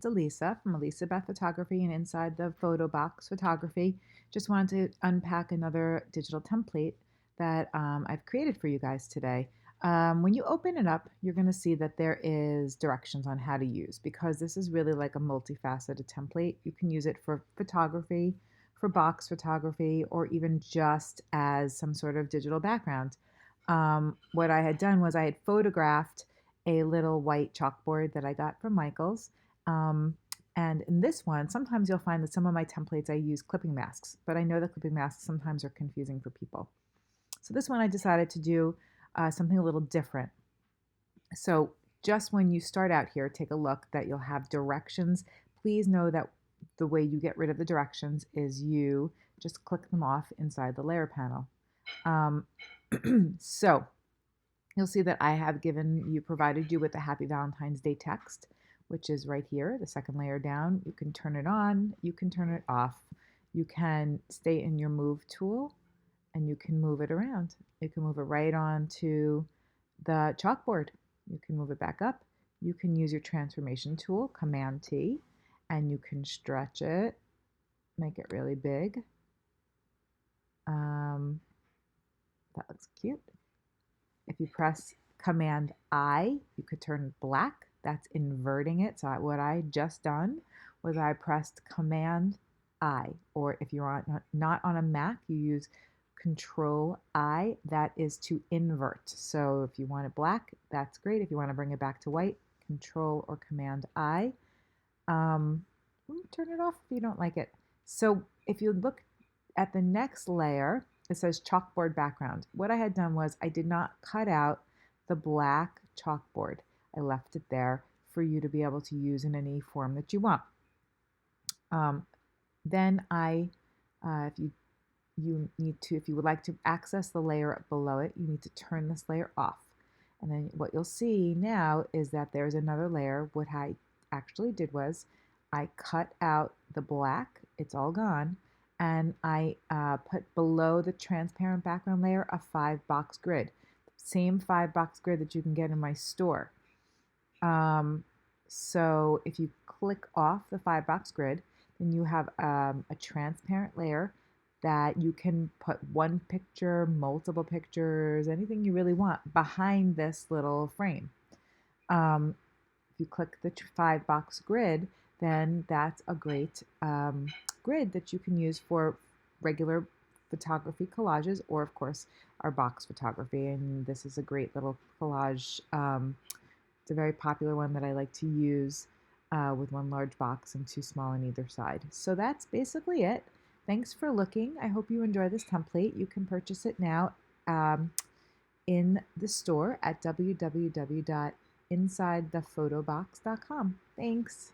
it's Alissa from Alissa Beth Photography and Inside the Photo Box Photography. Just wanted to unpack another digital template that I've created for you guys today. When you open it up, you're going to see that there is directions on how to use, because this is really like a multifaceted template. You can use it for photography, for box photography, or even just as some sort of digital background. What I had done was I had photographed a little white chalkboard that I got from Michael's. Um, and in this one, sometimes you'll find that some of my templates I use clipping masks, but I know that clipping masks sometimes are confusing for people. So this one I decided to do something a little different. So just when you start out here, take a look that you'll have directions. Please know that the way you get rid of the directions is you just click them off inside the layer panel. Um, so you'll see that I have provided you with the Happy Valentine's Day text, which is right here, the second layer down. You can turn it on, you can turn it off. You can stay in your move tool and you can move it around. You can move it right on to the chalkboard. You can move it back up. You can use your transformation tool, Command T, and you can stretch it, make it really big. That looks cute. If you press Command I, you could turn it black. That's inverting it. So what I just done was I pressed Command I, or if you're not on a Mac, you use Control I. That is to invert. So if you want it black, that's great. If you want to bring it back to white, Control or Command I. Turn it off if you don't like it. So if you look at the next layer, it says chalkboard background. What I had done was I did not cut out the black chalkboard. I left it there for you to be able to use in any form that you want. Then if you would like to access the layer below it, you need to turn this layer off. And then what you'll see now is that there's another layer. What I actually did was I cut out the black. It's all gone. And I put below the transparent background layer a 5-box grid. Same 5-box grid that you can get in my store. So if you click off the 5-box grid, then you have a transparent layer that you can put one picture, multiple pictures, anything you really want behind this little frame. If you click the 5-box grid, then that's a great grid that you can use for regular photography collages, or of course our box photography. And this is a great little collage. It's a very popular one that I like to use with one large box and 2 small on either side. So that's basically it. Thanks for looking. I hope you enjoy this template. You can purchase it now in the store at www.insidethephotobox.com. Thanks.